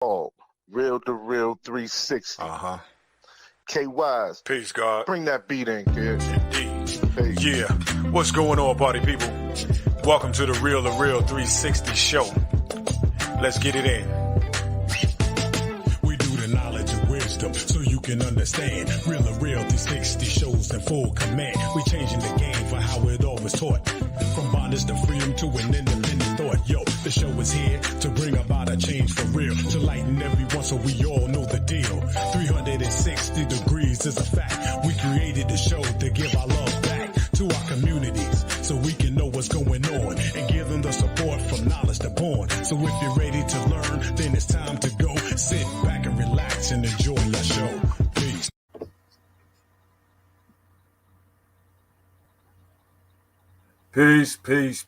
Oh, real to real 360. KYs. Peace, God. Bring that beat in, kid. Indeed. Peace. Yeah. What's going on, party people? Welcome to the Real 360 show. Let's get it in. We do the knowledge and wisdom so you can understand. Real 360 shows in full command. We changing the game for how it all was taught. From bondage to freedom to an independent thought. Yo, the show is here to bring about a change for real. To lighten everyone so we all know the deal. 360 degrees is a fact. We created the show to give our love back to our communities so we can know what's going on and give them the support from knowledge to born. So if you're ready to learn, then it's time to go. Sit back and relax and enjoy the show. Peace. Peace, peace,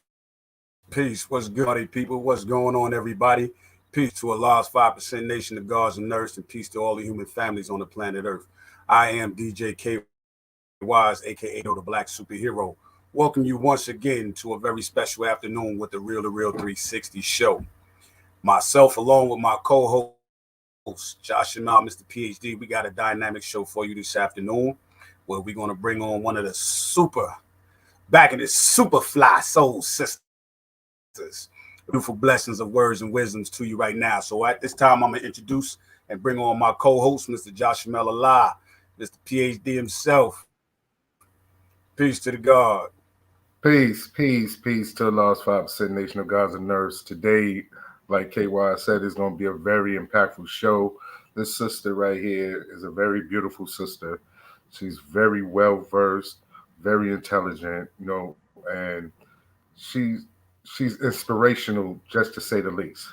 peace. What's good, party people? What's going on, everybody? Peace to Allah's 5% nation of gods and nerds, and peace to all the human families on the planet Earth. I am DJ K Wise, aka the Black Superhero. Welcome you once again to a very special afternoon with the Real 360 show. Myself, along with my co-host, Josh and Mr. PhD, we got a dynamic show for you this afternoon where we're going to bring on one of the back in his super fly soul sisters. Beautiful blessings of words and wisdoms to you right now. So at this time, I'm going to introduce and bring on my co-host, Mr. Joshua Allah, Mr. PhD himself. Peace to the God. Peace to the lost 5% nation of gods and nerds. Today, like KY said, is going to be a very impactful show. This sister right here is a very beautiful sister. She's very well versed, very intelligent, and she's inspirational, just to say the least.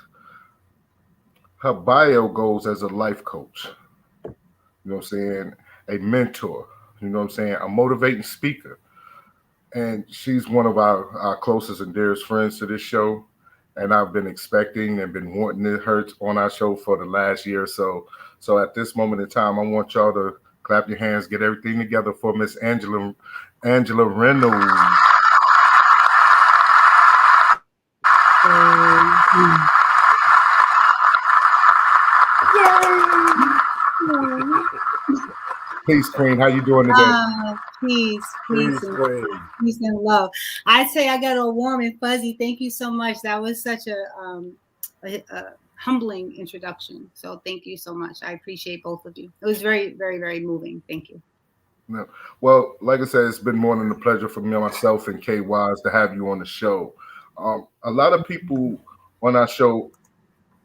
Her bio goes as a life coach, a mentor, a motivating speaker. And she's one of our closest and dearest friends to this show. And I've been expecting and been wanting her on our show for the last year or so. So at this moment in time, I want y'all to clap your hands, get everything together for Miss Angela Reynolds. Peace, Queen. How you doing today? Peace and love. I'd say I got all warm and fuzzy. Thank you so much. That was such a humbling introduction. So thank you so much. I appreciate both of you. It was very, very, very moving. Thank you. No. Well, like I said, it's been more than a pleasure for me, myself, and KYs to have you on the show. A lot of people on our show,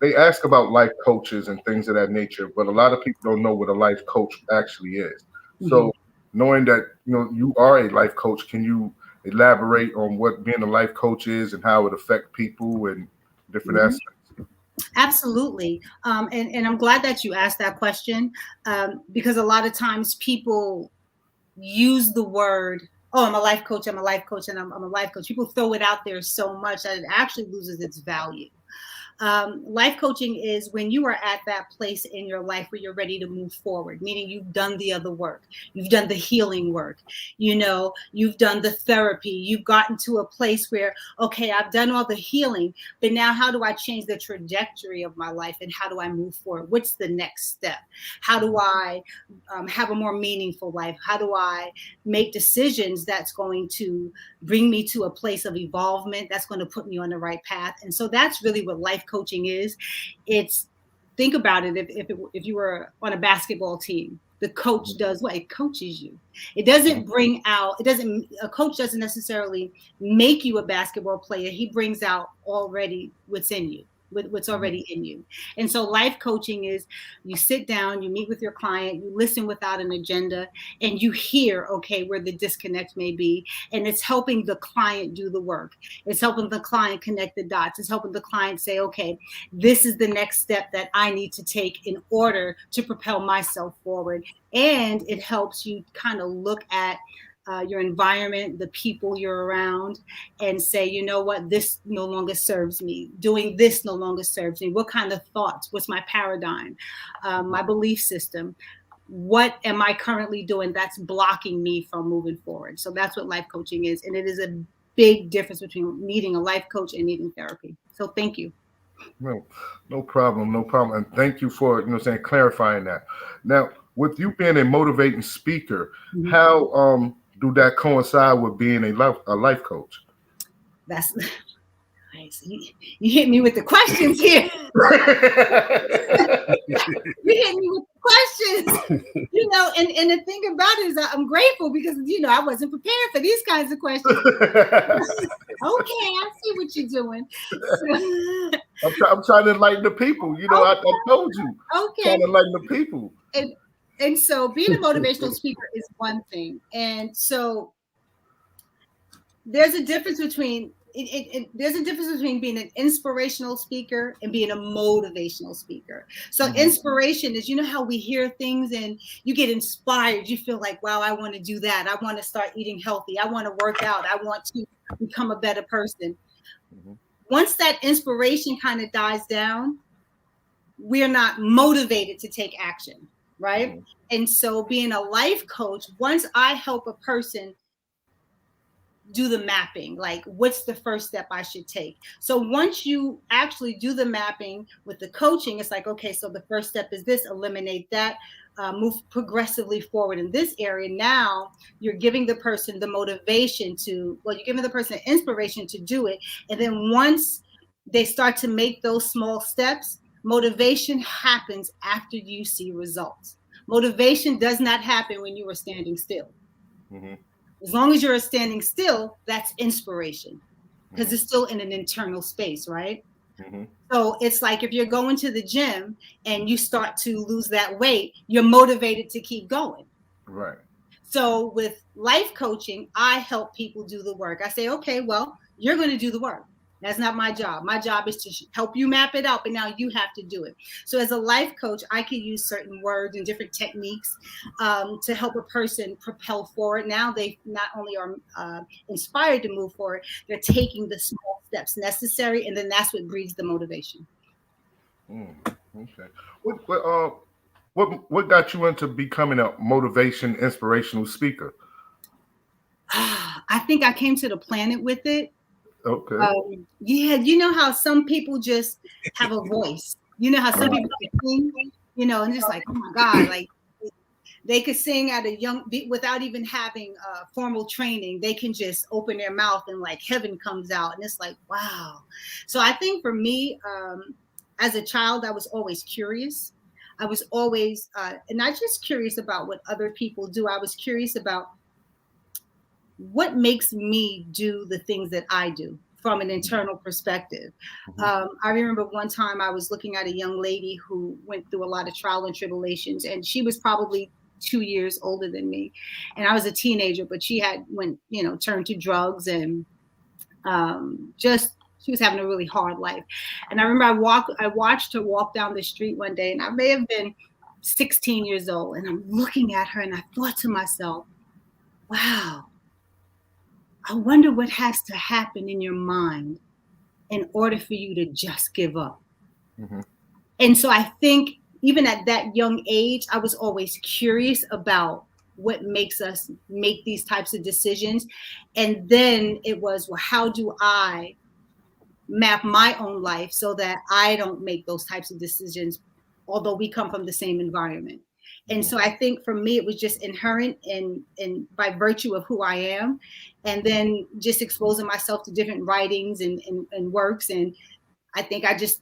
they ask about life coaches and things of that nature, but a lot of people don't know what a life coach actually is. Mm-hmm. So knowing that, you are a life coach, can you elaborate on what being a life coach is and how it affects people and different aspects? Absolutely. And I'm glad that you asked that question because a lot of times people use the word, oh, I'm a life coach, and I'm a life coach. People throw it out there so much that it actually loses its value. Life coaching is when you are at that place in your life where you're ready to move forward, meaning you've done the other work, you've done the healing work, you've done the therapy, you've gotten to a place where, okay, I've done all the healing, but now how do I change the trajectory of my life and how do I move forward? What's the next step? How do I have a more meaningful life? How do I make decisions that's going to bring me to a place of evolvement, that's going to put me on the right path? And so that's really what life coaching is. It's, think about it, if you were on a basketball team, the coach does what? It coaches you. It doesn't a coach doesn't necessarily make you a basketball player. He brings out already what's in you, what's already in you. And so life coaching is you sit down, you meet with your client, you listen without an agenda, and you hear, okay, where the disconnect may be. And it's helping the client do the work. It's helping the client connect the dots. It's helping the client say, okay, this is the next step that I need to take in order to propel myself forward. And it helps you kind of look at your environment, the people you're around, and say, you know what, this no longer serves me. Doing this no longer serves me. What kind of thoughts? What's my paradigm? My belief system? What am I currently doing that's blocking me from moving forward? So that's what life coaching is. And it is a big difference between needing a life coach and needing therapy. So thank you. No problem, no problem. And thank you for clarifying that. Now, with you being a motivating speaker, how do that coincide with being a life coach? That's nice. You hit me with the questions here. You hit me with the questions. And the thing about it is I'm grateful because I wasn't prepared for these kinds of questions. Okay, I see what you're doing. So, I'm trying to enlighten the people. I told you. Okay. Trying to enlighten the people. And so being a motivational speaker is one thing. And so there's a difference between being an inspirational speaker and being a motivational speaker. So inspiration is, how we hear things and you get inspired. You feel like, wow, I want to do that. I want to start eating healthy. I want to work out. I want to become a better person. Once that inspiration kind of dies down, we're not motivated to take action, right? And so being a life coach, once I help a person do the mapping, like what's the first step I should take? So once you actually do the mapping with the coaching, it's like, okay, so the first step is this, eliminate that, move progressively forward in this area. Now you're giving the person the motivation you're giving the person inspiration to do it. And then once they start to make those small steps, motivation happens after you see results. Motivation does not happen when you are standing still. As long as you're standing still, that's inspiration because it's still in an internal space, right? So it's like if you're going to the gym and you start to lose that weight, you're motivated to keep going. Right. So with life coaching, I help people do the work. I say, okay, well, you're going to do the work. That's not my job. My job is to help you map it out, but now you have to do it. So as a life coach, I can use certain words and different techniques to help a person propel forward. Now they not only are inspired to move forward, they're taking the small steps necessary, and then that's what breeds the motivation. Okay. What got you into becoming a inspirational speaker? I think I came to the planet with it. Okay. Yeah, you know how some people just have a voice. You know how some people can sing, and just like, oh my God, like they could sing at a young, without even having formal training. They can just open their mouth and like heaven comes out, and it's like, wow. So I think for me, as a child, I was always curious. I was always, and not just curious about what other people do. I was curious about what makes me do the things that I do from an internal perspective. I remember one time I was looking at a young lady who went through a lot of trial and tribulations, and she was probably 2 years older than me. And I was a teenager, but she had turned to drugs and she was having a really hard life. And I remember I watched her walk down the street one day, and I may have been 16 years old. And I'm looking at her and I thought to myself, wow, I wonder what has to happen in your mind in order for you to just give up. And so I think even at that young age, I was always curious about what makes us make these types of decisions. And then it was, well, how do I map my own life so that I don't make those types of decisions, although we come from the same environment? And so I think for me, it was just inherent in by virtue of who I am, and then just exposing myself to different writings and works. And I think it just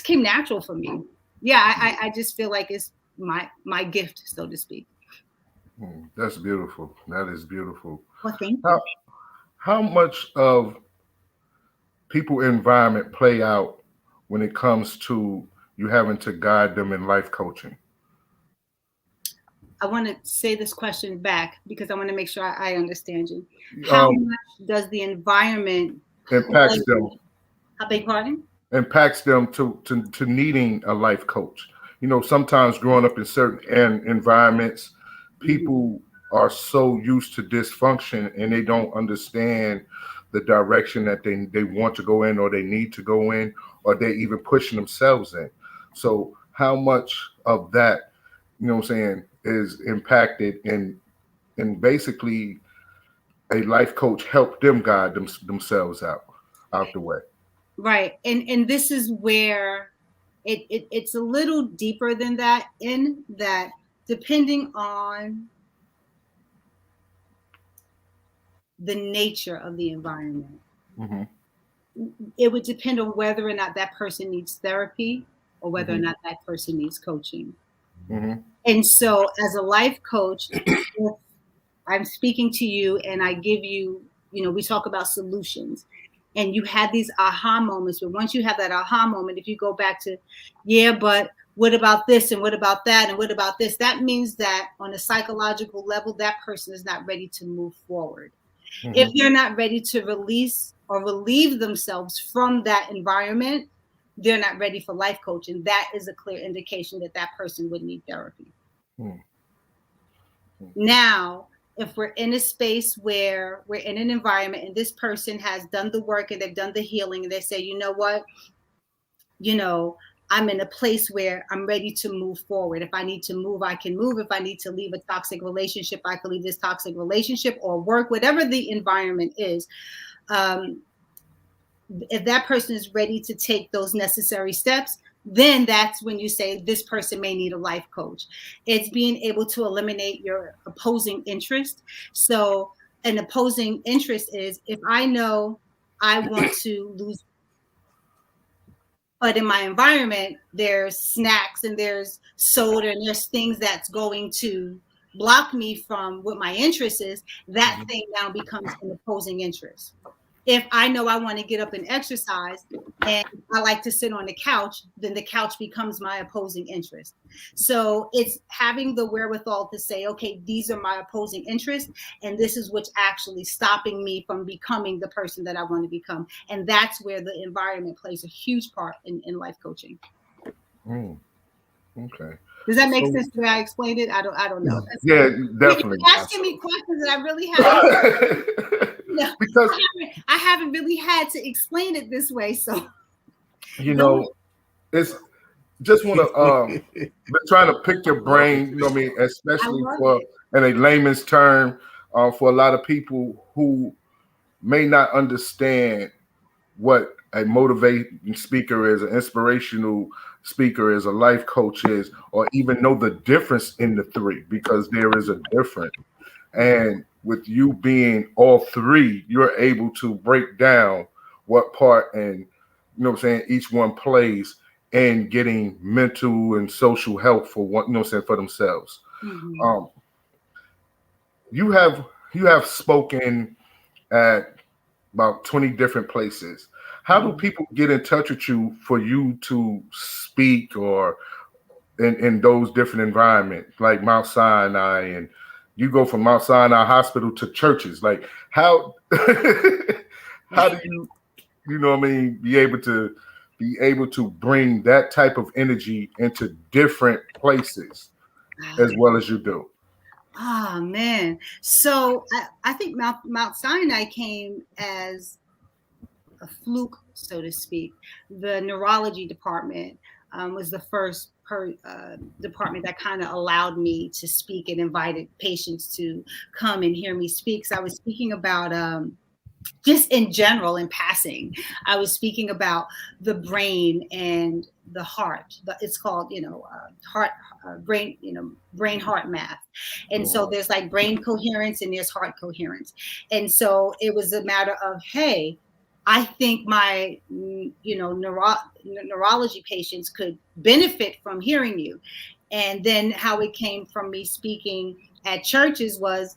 came natural for me. Yeah, I just feel like it's my gift, so to speak. That's beautiful. That is beautiful. Well, thank you. How much of people's environment play out when it comes to you having to guide them in life coaching? I want to say this question back because I want to make sure I understand you. How much does the environment impacts them? I beg pardon? Impacts them to needing a life coach. Sometimes growing up in certain environments, people are so used to dysfunction and they don't understand the direction that they want to go in, or they need to go in, or they even pushing themselves in. So how much of that, is impacted and basically a life coach help them guide themselves out the way? Right. And this is where it's a little deeper than that, in that depending on the nature of the environment, it would depend on whether or not that person needs therapy or whether or not that person needs coaching. And so as a life coach, if I'm speaking to you and I give you, we talk about solutions, and you had these aha moments. But once you have that aha moment, if you go back to, yeah, but what about this and what about that and what about this? That means that on a psychological level, that person is not ready to move forward. If they're not ready to release or relieve themselves from that environment, they're not ready for life coaching. That is a clear indication that that person would need therapy. Now, if we're in a space where we're in an environment and this person has done the work and they've done the healing, and they say, you know what, I'm in a place where I'm ready to move forward. If I need to move, I can move. If I need to leave a toxic relationship, I can leave this toxic relationship or work, whatever the environment is. If that person is ready to take those necessary steps, then that's when you say this person may need a life coach. It's being able to eliminate your opposing interest. So an opposing interest is, if I know I want to lose, but in my environment, there's snacks and there's soda and there's things that's going to block me from what my interest is, that thing now becomes an opposing interest. If I know I want to get up and exercise and I like to sit on the couch, then the couch becomes my opposing interest. So it's having the wherewithal to say, okay, these are my opposing interests, and this is what's actually stopping me from becoming the person that I want to become. And that's where the environment plays a huge part in life coaching. Okay. Does that make sense the way I explained it? I don't know. Yeah, definitely. You're asking me questions that I really haven't. Because I haven't really had to explain it this way. So, it's just want to trying to pick your brain. Especially in a layman's term, for a lot of people who may not understand what a motivating speaker is, an inspirational speaker is, a life coach is, or even know the difference in the three, because there is a difference. And with you being all three, you're able to break down what part and each one plays in getting mental and social help for one, for themselves. You have spoken at about 20 different places. How do people get in touch with you for you to speak, or in those different environments like Mount Sinai, and you go from Mount Sinai Hospital to churches? Like how do you be able to bring that type of energy into different places as well as you do? Oh man. So I think Mount Sinai came as a fluke, so to speak. The neurology department was the first department that kind of allowed me to speak and invited patients to come and hear me speak. So I was speaking about just in general, in passing, I was speaking about the brain and the heart. It's called, brain heart math. And so there's like brain coherence and there's heart coherence. And so it was a matter of, hey, I think my, neurology patients could benefit from hearing you. And then how it came from me speaking at churches was,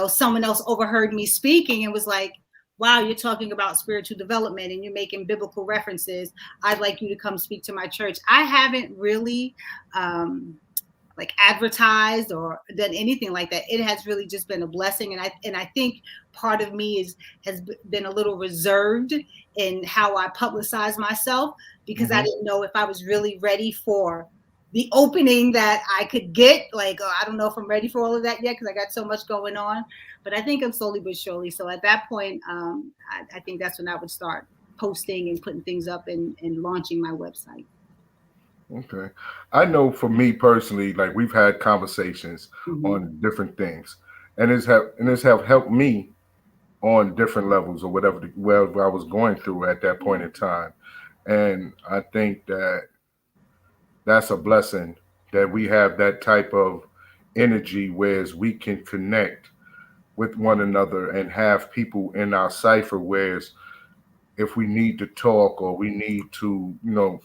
someone else overheard me speaking and was like, wow, you're talking about spiritual development and you're making biblical references. I'd like you to come speak to my church. I haven't really advertised or done anything like that. It has really just been a blessing. And I think part of me has been a little reserved in how I publicize myself, because I didn't know if I was really ready for the opening that I could get. I don't know if I'm ready for all of that yet, because I got so much going on, but I think I'm slowly but surely. So at that point, I think that's when I would start posting and putting things up and launching my website. Okay. I know for me personally, we've had conversations on different things, and it's have helped me on different levels or wherever I was going through at that point in time. And I think that that's a blessing that we have that type of energy, whereas we can connect with one another and have people in our cipher, whereas if we need to talk or we need to,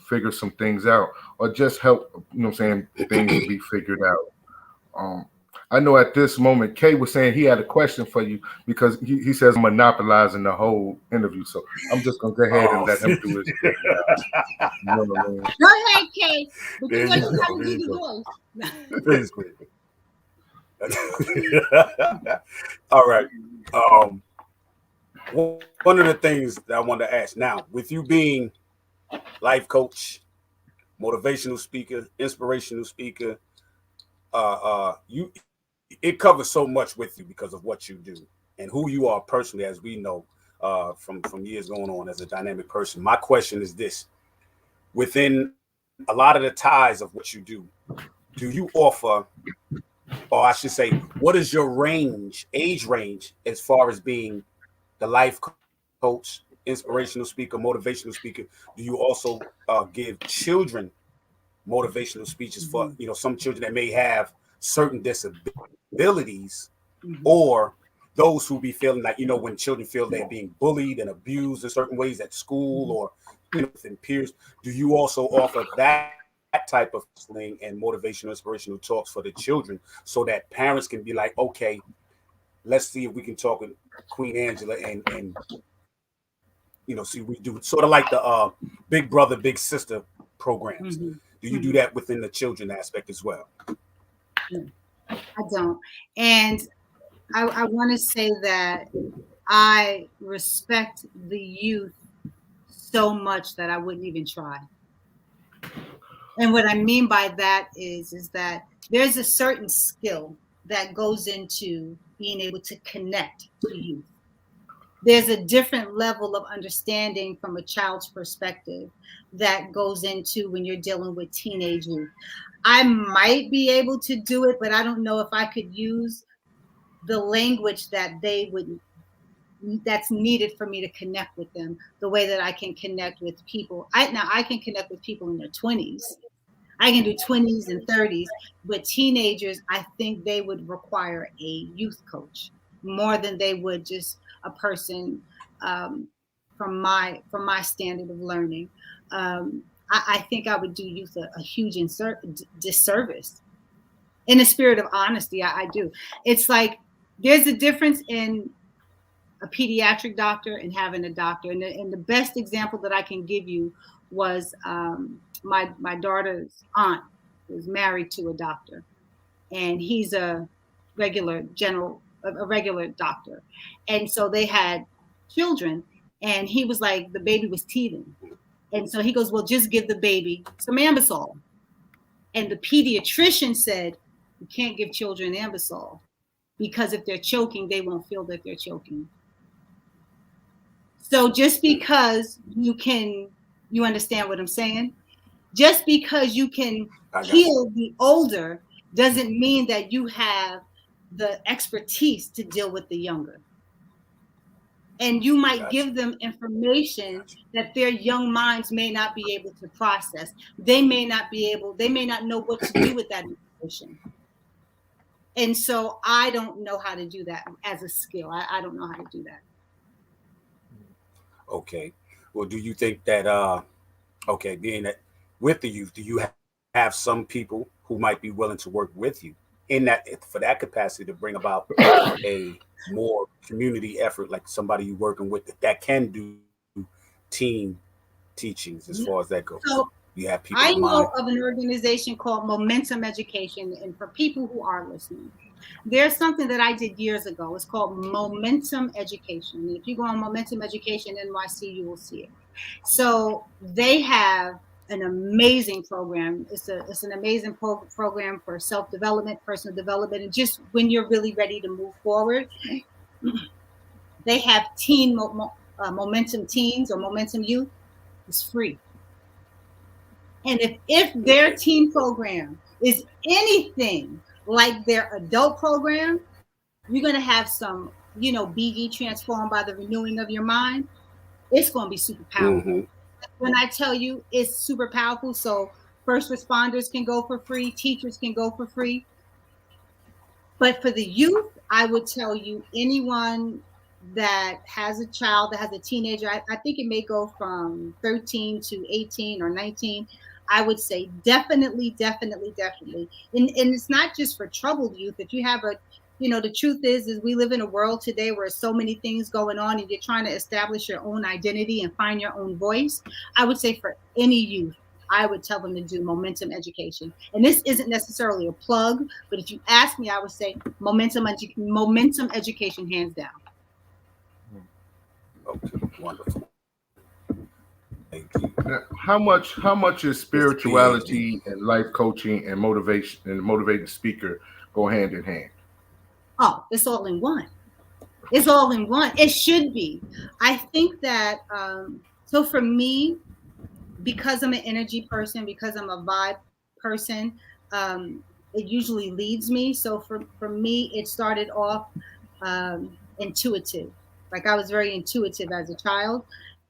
figure some things out or just help, things to be figured out. I know at this moment, Kay was saying he had a question for you because he says I'm monopolizing the whole interview. So I'm just going to go ahead and let him do his thing now. You know what I mean? Go ahead, Kay. But There you you know go, how to there do you the go. voice. Please. All right. One of the things that I wanted to ask now, with you being life coach, motivational speaker, inspirational speaker, it covers so much with you because of what you do and who you are personally, as we know from years going on as a dynamic person. My question is this: within a lot of the ties of what you do you offer, or I should say, what is your age range, as far as being the life coach, inspirational speaker, motivational speaker? Do you also give children motivational speeches for some children that may have certain disabilities, or those who be feeling like, when children feel they're being bullied and abused in certain ways at school or within peers? Do you also offer that type of counseling and motivational, inspirational talks for the children, so that parents can be like, okay, let's see if we can talk with Queen Angela and see, we do sort of like the big brother, big sister programs. Do you do that within the children aspect as well? I don't. And I want to say that I respect the youth so much that I wouldn't even try. And what I mean by that is that there's a certain skill that goes into being able to connect to youth. There's a different level of understanding from a child's perspective that goes into when you're dealing with teenage youth. I might be able to do it, but I don't know if I could use the language that that's needed for me to connect with them the way that I can connect with people. I can connect with people in their 20s. I can do 20s and 30s, but teenagers, I think they would require a youth coach more than they would just a person from my standard of learning. I think I would do youth a huge disservice. In the spirit of honesty, I do. It's like there's a difference in a pediatric doctor and having a doctor. And the best example that I can give you was my daughter's aunt was married to a doctor, and he's a regular doctor. And so they had children, and he was like, the baby was teething. And so he goes, well, just give the baby some Ambisol. And the pediatrician said, you can't give children Ambisol because if they're choking, they won't feel that they're choking. So just because you understand what I'm saying? Just because you can heal the older doesn't mean that you have the expertise to deal with the younger. And you might give them information that their young minds may not be able to process. They may not know what to do with that information. And so I don't know how to do that as a skill. I don't know how to do that. Okay. Well, do you think that, being that with the youth, do you have some people who might be willing to work with you in that, for that capacity, to bring about a more community effort, like somebody you're working with that can do team teachings as far as that goes? So you have people I know of an organization called Momentum Education, and for people who are listening, there's something that I did years ago. It's called Momentum Education. And if you go on Momentum Education NYC, you will see it. So they have an amazing program. It's an amazing program for self-development, personal development, and just when you're really ready to move forward. They have Momentum Teens or Momentum Youth. It's free. And if their teen program is anything like their adult program, you're going to have some be ye transformed by the renewing of your mind, it's going to be super powerful. Mm-hmm. When I tell you it's super powerful, so first responders can go for free, teachers can go for free. But for the youth, I would tell you anyone that has a child, that has a teenager, I think it may go from 13 to 18 or 19. I would say definitely, definitely, definitely. And it's not just for troubled youth. If you have the truth is we live in a world today where so many things going on and you're trying to establish your own identity and find your own voice. I would say for any youth, I would tell them to do momentum education. And this isn't necessarily a plug, but if you ask me, I would say momentum education, hands down. Okay, wonderful. Thank you. Now, how much is spirituality and life coaching and motivation and motivating speaker go hand in hand? Oh, it's all in one. It's all in one. It should be. I think that so for me, because I'm an energy person, because I'm a vibe person, it usually leads me. So for me, it started off intuitive. Like I was very intuitive as a child,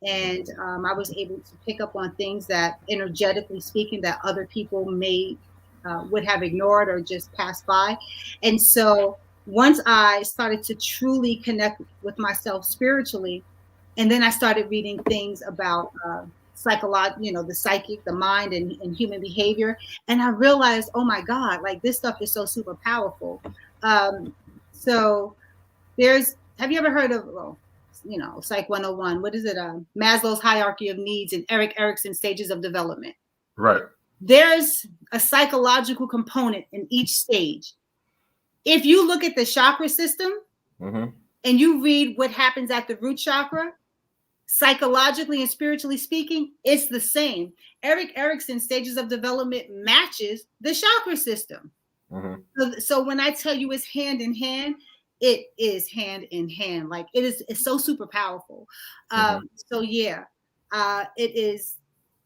and I was able to pick up on things that, energetically speaking, that other people would have ignored or just passed by. And so once I started to truly connect with myself spiritually, and then I started reading things about psychology, the psychic, the mind, and human behavior. And I realized, oh my God, like this stuff is so super powerful. So have you ever heard of, Psych 101? What is it? Maslow's hierarchy of needs and Erik Erikson's stages of development. Right. There's a psychological component in each stage. If you look at the chakra system and you read what happens at the root chakra, psychologically and spiritually speaking, it's the same. Erik Erikson's stages of development matches the chakra system. So when I tell you it's hand in hand, it is hand in hand. Like it's so super powerful. So yeah, it is.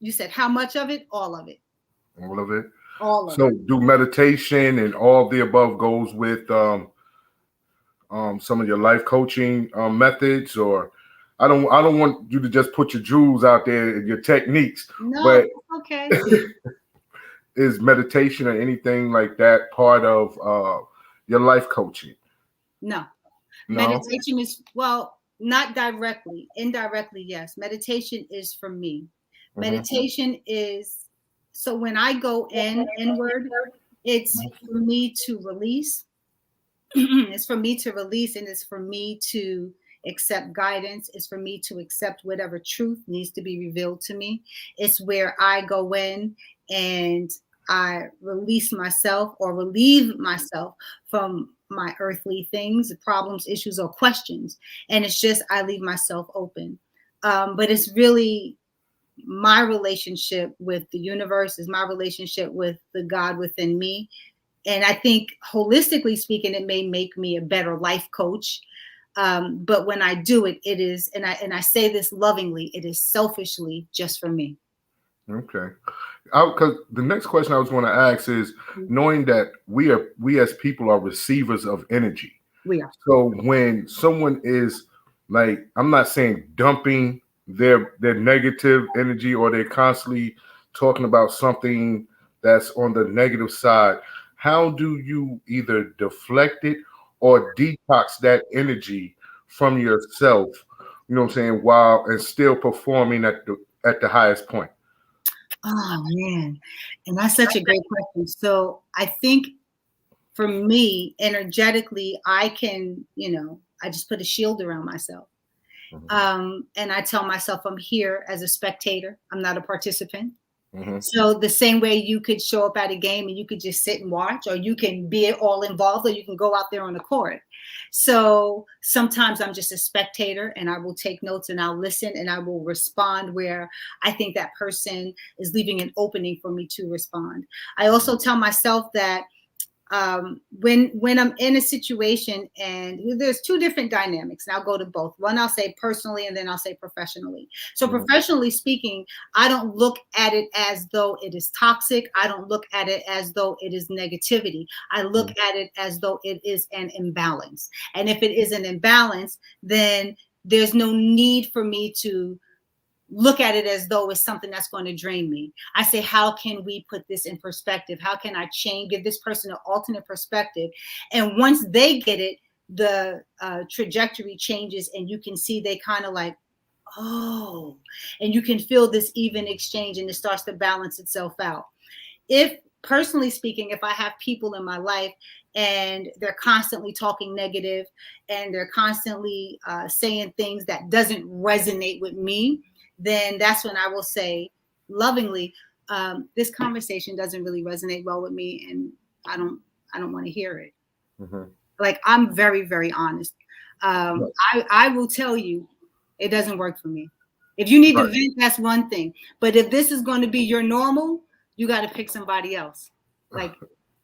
You said how much of it? All of it. All of it. All of it. So do meditation and all the above goes with some of your life coaching methods, or I don't want you to just put your jewels out there and your techniques. No, but okay. Is meditation or anything like that part of your life coaching? No. Meditation is, well, not directly. Indirectly, yes. Meditation is for me. Meditation is, so when I go inward, it's for me to release. It's for me to release, and it's for me to accept guidance. It's for me to accept whatever truth needs to be revealed to me. It's where I go in and I release myself or relieve myself from my earthly things, problems, issues, or questions. And it's just, I leave myself open. But it's really my relationship with the universe, is my relationship with the God within me. And I think holistically speaking, it may make me a better life coach. But when I do it, it is, and I say this lovingly, it is selfishly just for me. Okay. Because the next question I was going to ask is, knowing that we as people are receivers of energy. We are. So when someone is like, I'm not saying dumping their negative energy, or they're constantly talking about something that's on the negative side, how do you either deflect it or detox that energy from yourself, you know what I'm saying, while and still performing at the highest point? Oh man, and that's such a great question. So I think for me, energetically, I can, I just put a shield around myself. And I tell myself I'm here as a spectator. I'm not a participant. So the same way you could show up at a game and you could just sit and watch, or you can be all involved, or you can go out there on the court. So sometimes I'm just a spectator, and I will take notes and I'll listen and I will respond where I think that person is leaving an opening for me to respond. I also tell myself that when I'm in a situation, and there's two different dynamics, and I'll go to both. One, I'll say personally, and then I'll say professionally. So professionally speaking, I don't look at it as though it is toxic. I don't look at it as though it is negativity. I look at it as though it is an imbalance. And if it is an imbalance, then there's no need for me to look at it as though it's something that's going to drain me. I say, how can we put this in perspective? How can I give this person an alternate perspective? And once they get it, the trajectory changes, and you can see they kind of like, oh, and you can feel this even exchange, and it starts to balance itself out. If personally speaking, if I have people in my life and they're constantly talking negative, and they're constantly saying things that doesn't resonate with me, then that's when I will say lovingly, this conversation doesn't really resonate well with me, and I don't want to hear it. Like, I'm very, very honest. I will tell you, it doesn't work for me. If you need to vent, that's one thing. But if this is going to be your normal, you got to pick somebody else. Like,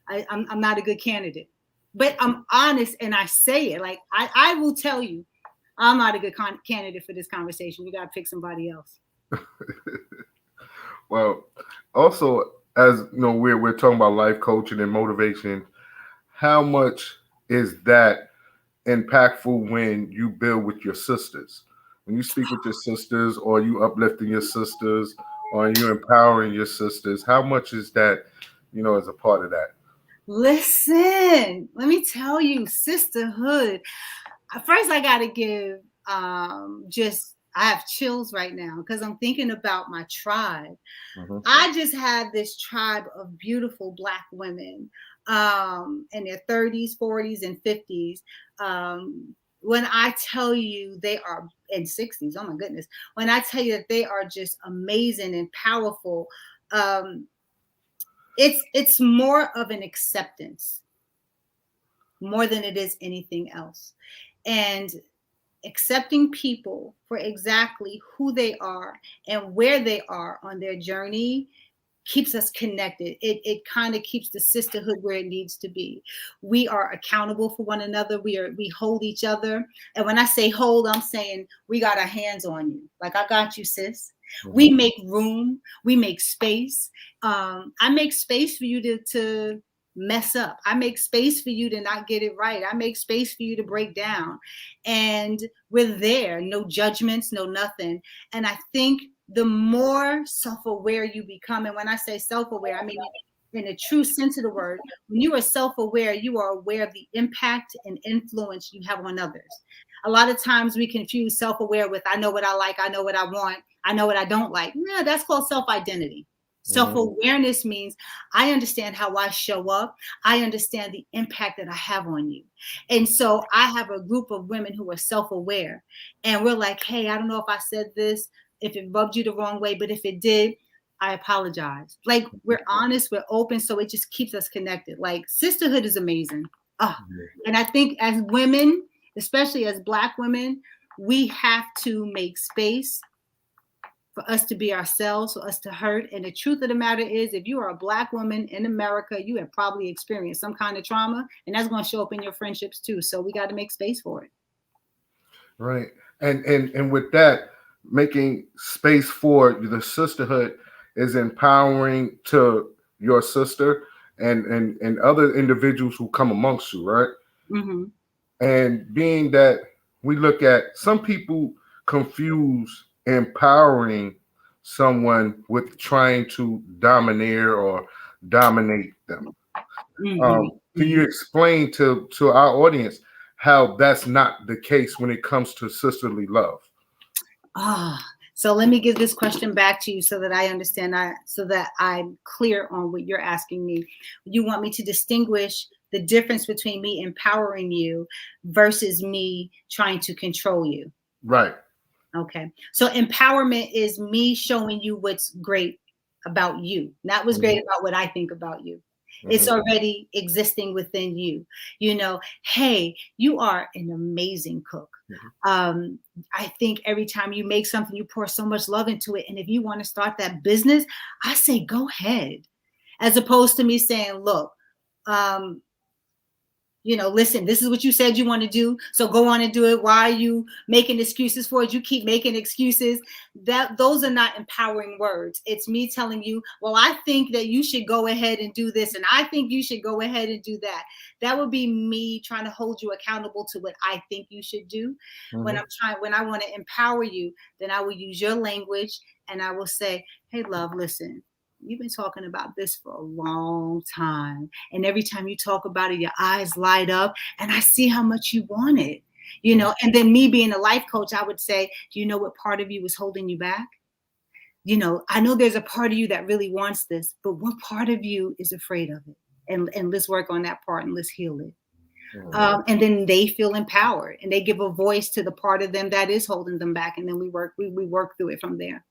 I'm not a good candidate. But I'm honest, and I say it. Like, I will tell you, I'm not a good candidate for this conversation. You got to pick somebody else. Well, also, as you know, we're talking about life coaching and motivation. How much is that impactful when you build with your sisters? When you speak with your sisters, or you uplifting your sisters, or you empowering your sisters, how much is that, as a part of that? Listen, let me tell you, sisterhood. First, I got to give I have chills right now because I'm thinking about my tribe. I just have this tribe of beautiful Black women in their 30s, 40s, and 50s. When I tell you they are in 60s, oh my goodness. When I tell you that they are just amazing and powerful, it's more of an acceptance more than it is anything else. And accepting people for exactly who they are and where they are on their journey keeps us connected. It kind of keeps the sisterhood where it needs to be. We are accountable for one another. We hold each other. And when I say hold, I'm saying we got our hands on you. Like, I got you, sis. We make room. We make space. I make space for you to mess up. I make space for you to not get it right. I make space for you to break down. And we're there. No judgments, no nothing. And I think the more self-aware you become, and when I say self-aware, I mean in a true sense of the word, when you are self-aware, you are aware of the impact and influence you have on others. A lot of times we confuse self-aware with, I know what I like, I know what I want, I know what I don't like. No, that's called self-identity. Self-awareness means I understand how I show up. I understand the impact that I have on you. And so I have a group of women who are self-aware, and we're like, hey, I don't know if I said this, if it rubbed you the wrong way, but if it did, I apologize. Like, we're honest, we're open, so it just keeps us connected. Like, sisterhood is amazing. And I think as women, especially as Black women, we have to make space for us to be ourselves, for us to hurt. And the truth of the matter is, if you are a Black woman in America, you have probably experienced some kind of trauma, and that's going to show up in your friendships too. So we got to make space for it. Right. And with that, making space for the sisterhood is empowering to your sister and other individuals who come amongst you, right? And being that we look at, some people confuse empowering someone with trying to domineer or dominate them. Can you explain to our audience how that's not the case when it comes to sisterly love? So let me give this question back to you so that I understand, so that I'm clear on what you're asking me. You want me to distinguish the difference between me empowering you versus me trying to control you. Right. Okay. So empowerment is me showing you what's great about you, not what's great about what I think about you. It's already existing within you. You know, hey, you are an amazing cook. I think every time you make something, you pour so much love into it. And if you want to start that business, I say, go ahead. As opposed to me saying, look, listen, this is what you said you want to do, so go on and do it. Why are you making excuses for it? You keep making excuses. Those are not empowering words. It's me telling you, well, I think that you should go ahead and do this, and I think you should go ahead and do that. That would be me trying to hold you accountable to what I think you should do. When I want to empower you, then I will use your language, and I will say, hey, love, listen, you've been talking about this for a long time. And every time you talk about it, your eyes light up, and I see how much you want it, and then me being a life coach, I would say, do you know what part of you is holding you back? I know there's a part of you that really wants this, but what part of you is afraid of it? And let's work on that part and let's heal it. And then they feel empowered and they give a voice to the part of them that is holding them back. And then we work through it from there.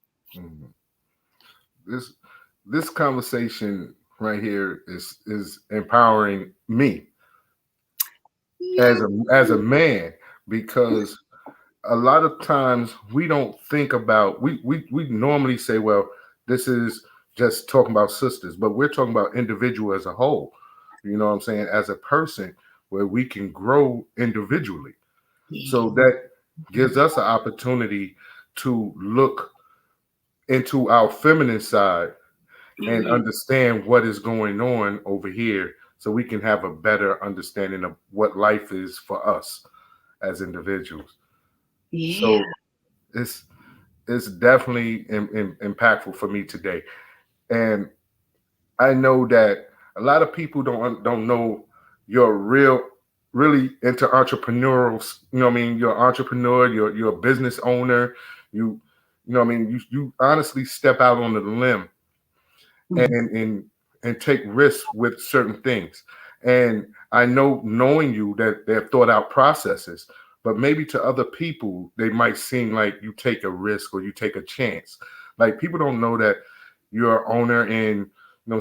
This conversation right here is empowering me as a man, because a lot of times we don't think about, we normally say, well, this is just talking about sisters, but we're talking about individual as a whole. You know what I'm saying? As a person, where we can grow individually. So that gives us an opportunity to look into our feminine side and understand what is going on over here, so we can have a better understanding of what life is for us as individuals. So it's definitely impactful for me today. And I know that a lot of people don't know you're really into entrepreneurial, you're an entrepreneur, you're a business owner, you honestly step out on the limb and take risks with certain things. And I know, knowing you, that they're thought out processes, but maybe to other people, they might seem like you take a risk or you take a chance. Like, people don't know that you're an owner in,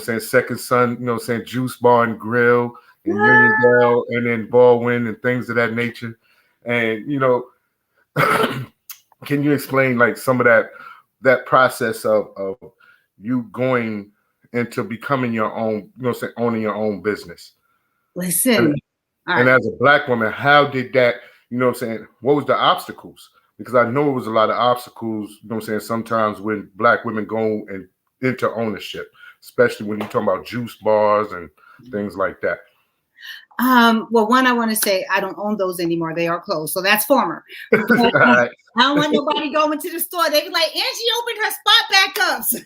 Second Son, Juice Bar and Grill in Uniondale, and then Baldwin and things of that nature. And, can you explain like some of that process of you going into becoming your own, owning your own business? Listen. And as a Black woman, how did that, what was the obstacles? Because I know it was a lot of obstacles, sometimes when Black women go into ownership, especially when you're talking about juice bars and things like that. Well, one, I want to say I don't own those anymore. They are closed. So that's former. Right. I don't want nobody going to the store. They be like, Angie opened her spot back up. So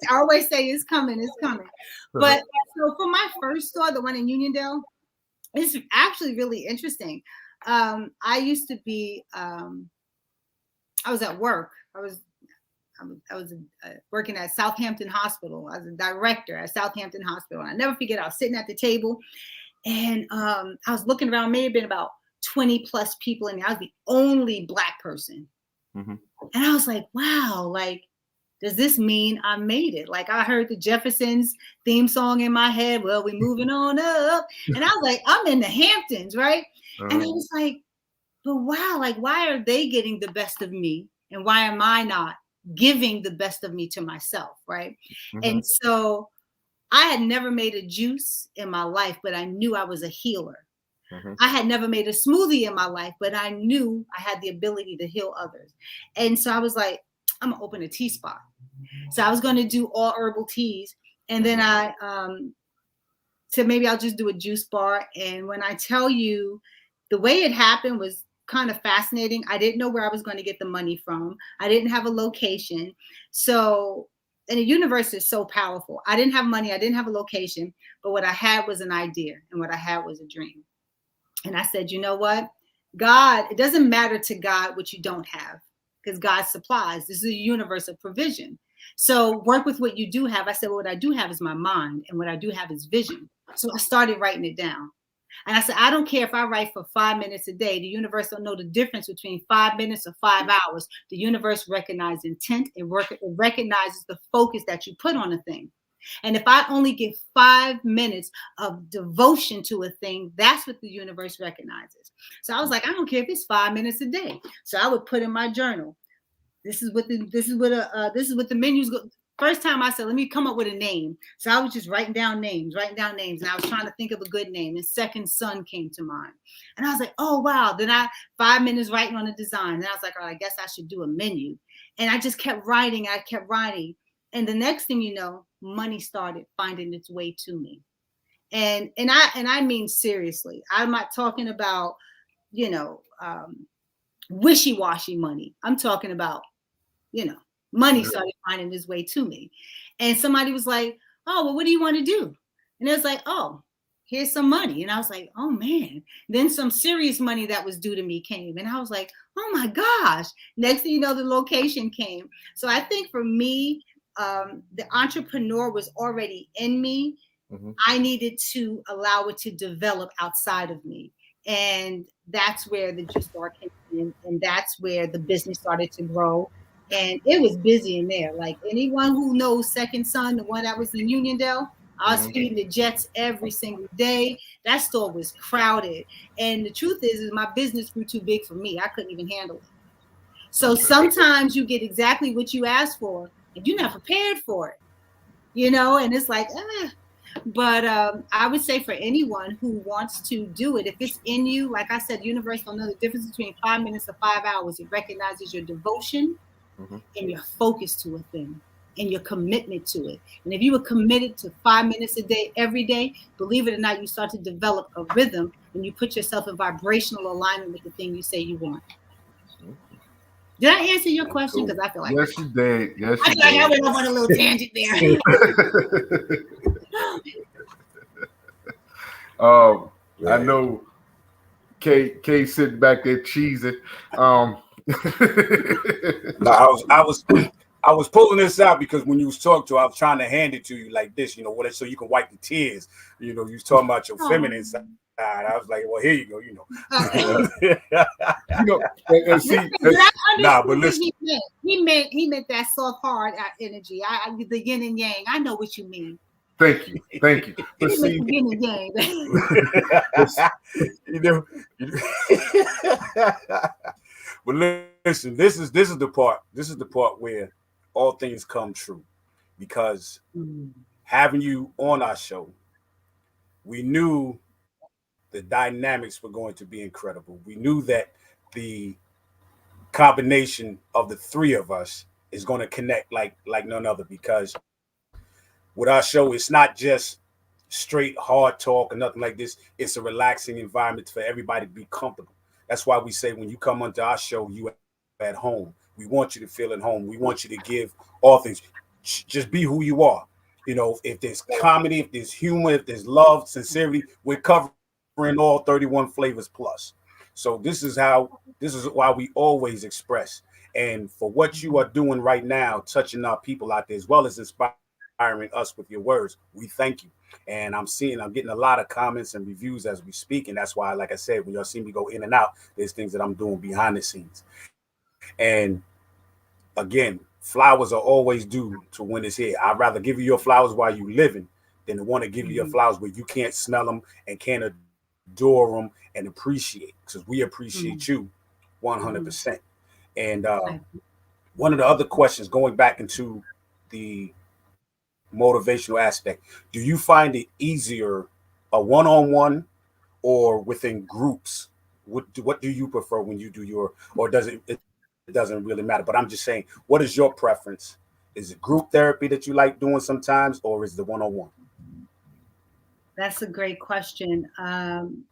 I always say it's coming. But so for my first store, the one in Uniondale, it's actually really interesting. I used to be, I was at work. I was working at Southampton Hospital. I was a director at Southampton Hospital. And I never forget, I was sitting at the table, and I was looking around, may have been about 20 plus people in there. I was the only Black person. And I was like, wow, like, does this mean I made it? Like, I heard the Jeffersons theme song in my head. Well, we moving on up. And I was like, I'm in the Hamptons, right? And I was like, but wow, like, why are they getting the best of me? And why am I not giving the best of me to myself, right? And so I had never made a juice in my life, but I knew I was a healer. I had never made a smoothie in my life, but I knew I had the ability to heal others. And so I was like, I'm gonna open a tea spot. So I was going to do all herbal teas. And then I said, maybe I'll just do a juice bar. And when I tell you, the way it happened was kind of fascinating. I didn't know where I was going to get the money from. I didn't have a location. So, and the universe is so powerful. I didn't have money. I didn't have a location. But what I had was an idea. And what I had was a dream. And I said, you know what? God, it doesn't matter to God what you don't have, because God supplies. This is a universe of provision. So work with what you do have. I said, well, what I do have is my mind, and what I do have is vision. So I started writing it down. And I said, I don't care if I write for 5 minutes a day. The universe don't know the difference between 5 minutes or 5 hours. The universe recognizes intent. It recognizes the focus that you put on a thing. And if I only give 5 minutes of devotion to a thing, that's what the universe recognizes. So I was like, I don't care if it's 5 minutes a day. So I would put in my journal, this is what the menus go. first time I said, let me come up with a name. So I was just writing down names. And I was trying to think of a good name. And Second Son came to mind. And I was like, oh, wow. Then 5 minutes writing on a design. And I was like, oh, I guess I should do a menu. And I just kept writing. And the next thing you know, money started finding its way to me. And I mean, seriously, I'm not talking about, wishy-washy money. I'm talking about, money started finding its way to me. And somebody was like, oh, well, what do you want to do? And it was like, oh, here's some money. And I was like, oh, man. Then some serious money that was due to me came. And I was like, oh, my gosh. Next thing you know, the location came. So I think for me, the entrepreneur was already in me. Mm-hmm. I needed to allow it to develop outside of me. And that's where the juice bar came in. And that's where the business started to grow. And it was busy in there. Like anyone who knows Second Son, the one that was in Uniondale, I was feeding the Jets every single day. That store was crowded. And the truth is my business grew too big for me. I couldn't even handle it. So sometimes you get exactly what you asked for and you're not prepared for it, and it's like, But I would say for anyone who wants to do it, if it's in you, like I said, universe don't know the difference between 5 minutes and 5 hours. It recognizes your devotion and your focus to a thing and your commitment to it. And if you were committed to 5 minutes a day, every day, believe it or not, you start to develop a rhythm and you put yourself in vibrational alignment with the thing you say you want. Did I answer your question? Because I feel like yes, you did. Yes, I feel like I went off on a little tangent there. I know K sitting back there cheesing. No, I was pulling this out because when you was talking to, I was trying to hand it to you like this, so you can wipe the tears. You was talking about your feminine side. I was like, well, here you go, and see, but listen, he meant that soft hard energy. The yin and yang. I know what you mean. Thank you. But see, yin and yang. But listen, this is the part. This is the part where all things come true, because having you on our show, we knew the dynamics were going to be incredible. We knew that the combination of the three of us is going to connect like none other, because with our show, it's not just straight hard talk or nothing like this. It's a relaxing environment for everybody to be comfortable. That's why we say when you come onto our show, you at home. We want you to feel at home. We want you to give all things. Just be who you are. If there's comedy, if there's humor, if there's love, sincerity, we're covering all 31 flavors plus. So this is why we always express. And for what you are doing right now, touching our people out there, as well as inspiring us with your words, we thank you. And I'm getting a lot of comments and reviews as we speak. And that's why, like I said, when y'all see me go in and out, there's things that I'm doing behind the scenes. And again, flowers are always due to when it's here. I'd rather give you your flowers while you're living than to want to give you your flowers where you can't smell them and can't adore them and appreciate, because we appreciate you 100%. And one of the other questions, going back into the motivational aspect, do you find it easier a one-on-one or within groups? What do you prefer when you do your, or does it doesn't really matter? But I'm just saying, what is your preference? Is it group therapy that you like doing sometimes, or is it the one-on-one? That's a great question. And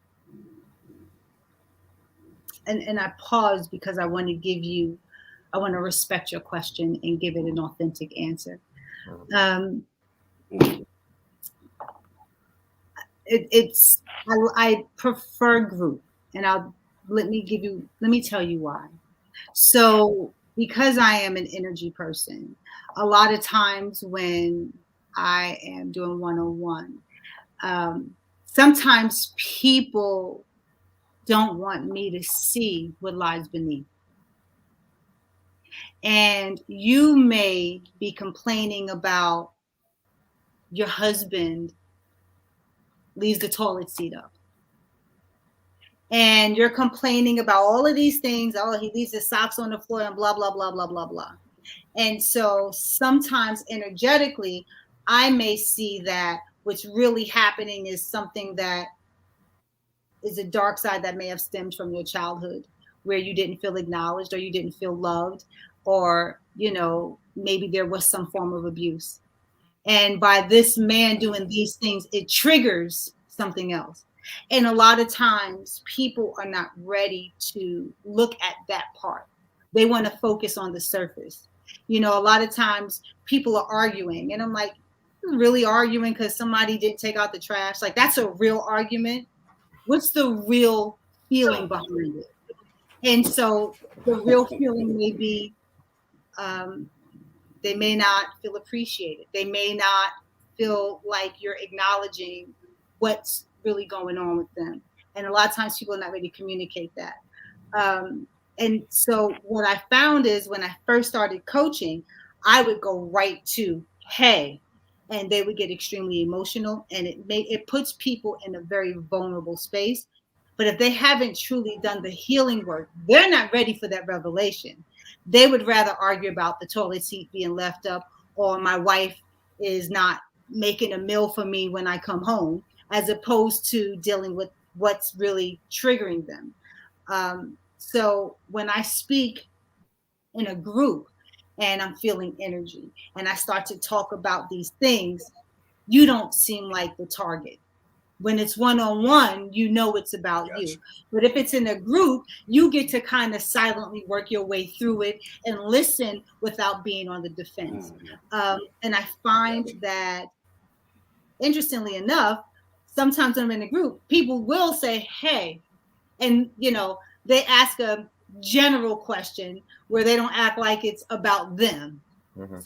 I paused because I want to respect your question and give it an authentic answer. I prefer group, and let me tell you why. So because I am an energy person, a lot of times when I am doing one-on-one, sometimes people don't want me to see what lies beneath. And you may be complaining about your husband leaves the toilet seat up. And you're complaining about all of these things. Oh, he leaves his socks on the floor and blah, blah, blah, blah, blah, blah. And so sometimes energetically, I may see that what's really happening is something that is a dark side that may have stemmed from your childhood, where you didn't feel acknowledged, or you didn't feel loved, or, you know, maybe there was some form of abuse. And by this man doing these things, it triggers something else. And a lot of times people are not ready to look at that part. They want to focus on the surface. You know, a lot of times people are arguing, and I'm like, really arguing because somebody didn't take out the trash? Like, that's a real argument? What's the real feeling behind it? And so the real feeling may be, they may not feel appreciated. They may not feel like you're acknowledging what's really going on with them. And a lot of times people are not ready to communicate that. And so what I found is, when I first started coaching, I would go right to, hey, and they would get extremely emotional, and it puts people in a very vulnerable space. But if they haven't truly done the healing work, they're not ready for that revelation. They would rather argue about the toilet seat being left up, or my wife is not making a meal for me when I come home, as opposed to dealing with what's really triggering them. So when I speak in a group and I'm feeling energy and I start to talk about these things, you don't seem like the target. When it's one-on-one, you know it's about you. But if it's in a group, you get to kind of silently work your way through it and listen without being on the defense. And I find that, interestingly enough, sometimes when I'm in a group, people will say, hey, and, you know, they ask a general question where they don't act like it's about them.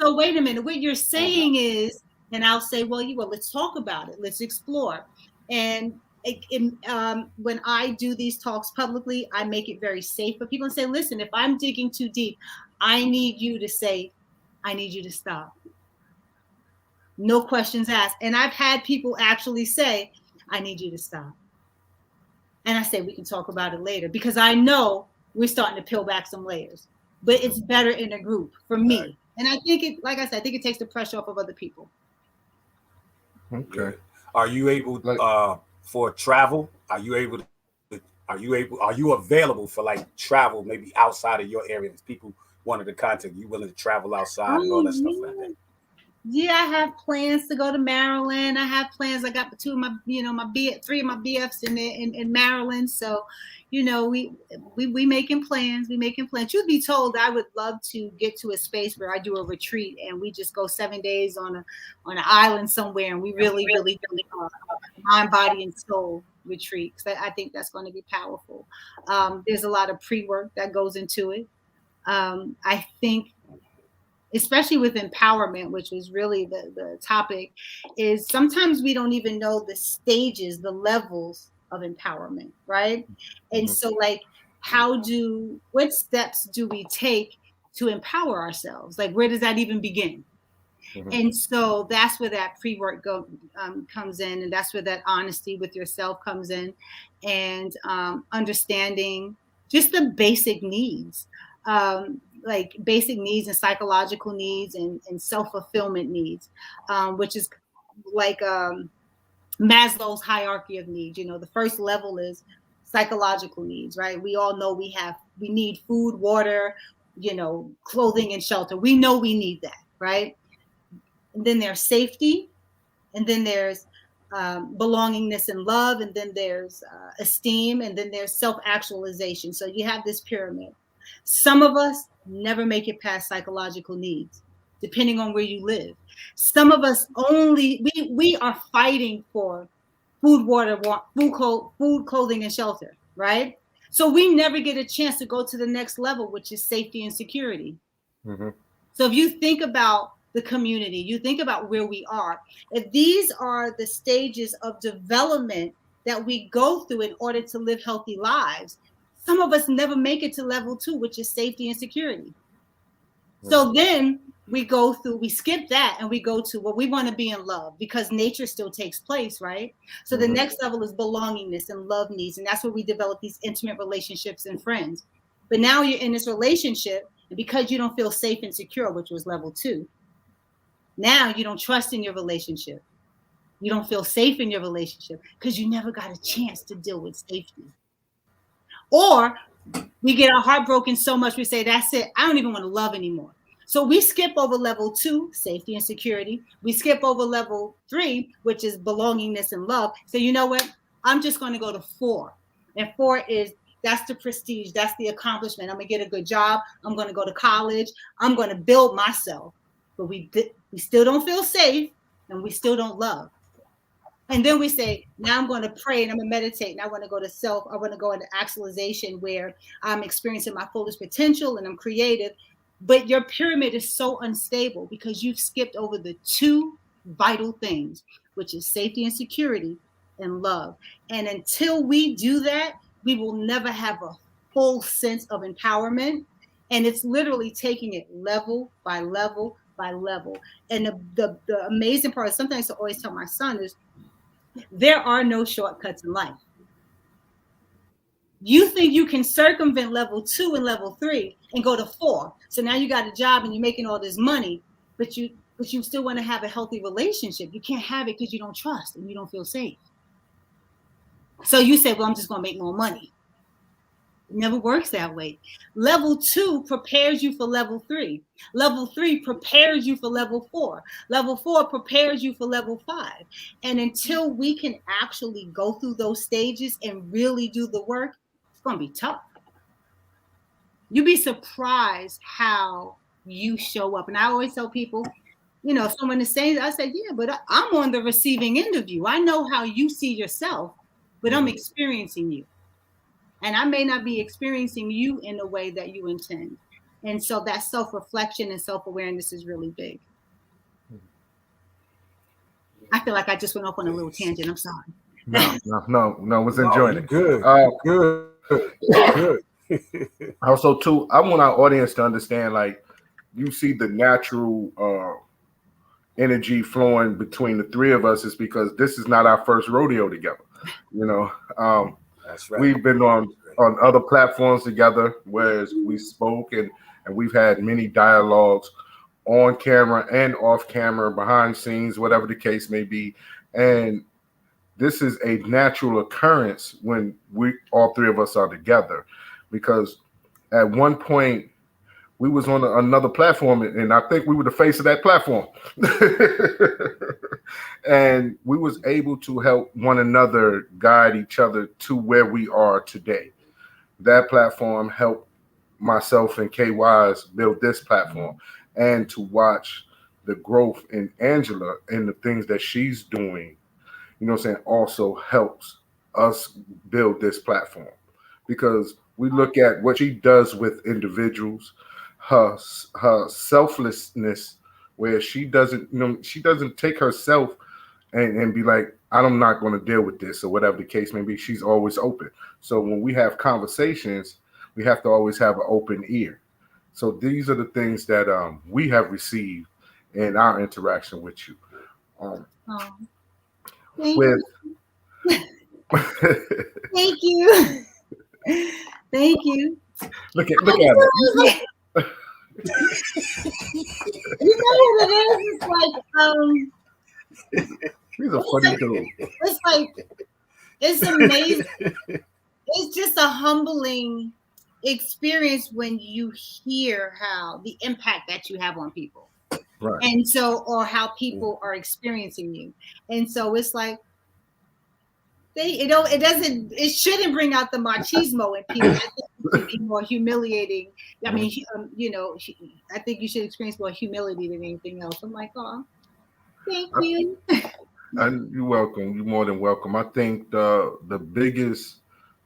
So wait a minute, what you're saying is, and I'll say, well, let's talk about it. Let's explore. And when I do these talks publicly, I make it very safe for people and say, listen, if I'm digging too deep, I need you to say, I need you to stop. No questions asked. And I've had people actually say, I need you to stop. And I say, we can talk about it later, because I know we're starting to peel back some layers. But it's better in a group for me. Right. And I think it, like I said, I think it takes the pressure off of other people. Okay. Are you able for travel? Are you available for like travel, maybe outside of your area? If people wanted to contact you, willing to travel outside and all that stuff like that? Yeah, I have plans to go to Maryland. I have plans. I got three of my BFs in Maryland. So, you know, we making plans. We making plans. Truth be told, I would love to get to a space where I do a retreat and we just go 7 days on an island somewhere, and we really mind, body, and soul retreat. Because I think that's going to be powerful. There's a lot of pre-work that goes into it. I think, especially with empowerment, which was really the topic, is sometimes we don't even know the stages, the levels of empowerment, right? And so, like, what steps do we take to empower ourselves? Like, where does that even begin? And so that's where that pre-work comes in, and that's where that honesty with yourself comes in, and understanding just the basic needs. Like basic needs and psychological needs and self-fulfillment needs, which is like Maslow's hierarchy of needs. You know, the first level is psychological needs, right? We all know we need food, water, you know, clothing and shelter. We know we need that, right? And then there's safety, and then there's belongingness and love, and then there's esteem, and then there's self-actualization. So you have this pyramid. Some of us never make it past psychological needs, depending on where you live. Some of us we are fighting for food, water, food, clothing, and shelter, right? So we never get a chance to go to the next level, which is safety and security. So if you think about the community, you think about where we are, if these are the stages of development that we go through in order to live healthy lives, some of us never make it to level 2, which is safety and security. So then we skip that and we go to, well, we want to be in love, because nature still takes place, right? So the next level is belongingness and love needs. And that's where we develop these intimate relationships and friends. But now you're in this relationship And because you don't feel safe and secure, which was level 2, now you don't trust in your relationship. You don't feel safe in your relationship because you never got a chance to deal with safety. Or we get our heart broken so much, we say, that's it. I don't even want to love anymore. So we skip over level 2, safety and security. We skip over level 3, which is belongingness and love. So you know what? I'm just going to go to 4. And 4 is, that's the prestige. That's the accomplishment. I'm going to get a good job. I'm going to go to college. I'm going to build myself. But we still don't feel safe, and we still don't love. And then we say, now I'm going to pray and I'm going to meditate and I want to go to self. I want to go into actualization where I'm experiencing my fullest potential and I'm creative. But your pyramid is so unstable because you've skipped over the 2 vital things, which is safety and security and love. And until we do that, we will never have a full sense of empowerment. And it's literally taking it level by level by level. And the amazing part, sometimes I always tell my son is, there are no shortcuts in life. You think you can circumvent level 2 and level 3 and go to 4. So now you got a job and you're making all this money, but you still want to have a healthy relationship. You can't have it because you don't trust and you don't feel safe. So you say, well, I'm just going to make more money. It never works that way. Level 2 prepares you for level 3. Level 3 prepares you for level 4. Level 4 prepares you for level 5. And until we can actually go through those stages and really do the work, it's going to be tough. You'd be surprised how you show up. And I always tell people, you know, someone is saying, I said, yeah, but I'm on the receiving end of you. I know how you see yourself, but I'm experiencing you. And I may not be experiencing you in the way that you intend. And so that self-reflection and self-awareness is really big. I feel like I just went off on a little tangent. I'm sorry. No, was enjoying it. Good. Good. Also, too, I want our audience to understand, like, you see the natural energy flowing between the 3 of us is because this is not our first rodeo together. You know, That's right. We've been on other platforms together where we spoke and we've had many dialogues on camera and off camera, behind scenes, whatever the case may be. And this is a natural occurrence when all 3 of us are together, because at one point we was on another platform and I think we were the face of that platform. And we was able to help one another guide each other to where we are today. That platform helped myself and KY's build this platform, and to watch the growth in Angela and the things that she's doing, you know what I'm saying, also helps us build this platform, because we look at what she does with individuals, her selflessness, where she doesn't take herself and be like, I'm not going to deal with this, or whatever the case may be. She's always open. So when we have conversations, we have to always have an open ear. So these are the things that we have received in our interaction with you. Thank you. Thank you. Thank you. Look at it. You know what it is? It's like He's a funny dude. It's like, it's amazing. It's just a humbling experience when you hear how the impact that you have on people. Right. And so, or how people are experiencing you. And so it's like, it shouldn't bring out the machismo in people. I think it should be more humiliating. I mean, I think you should experience more humility than anything else. I'm like, oh, thank you. And you're welcome. You're more than welcome. I think the biggest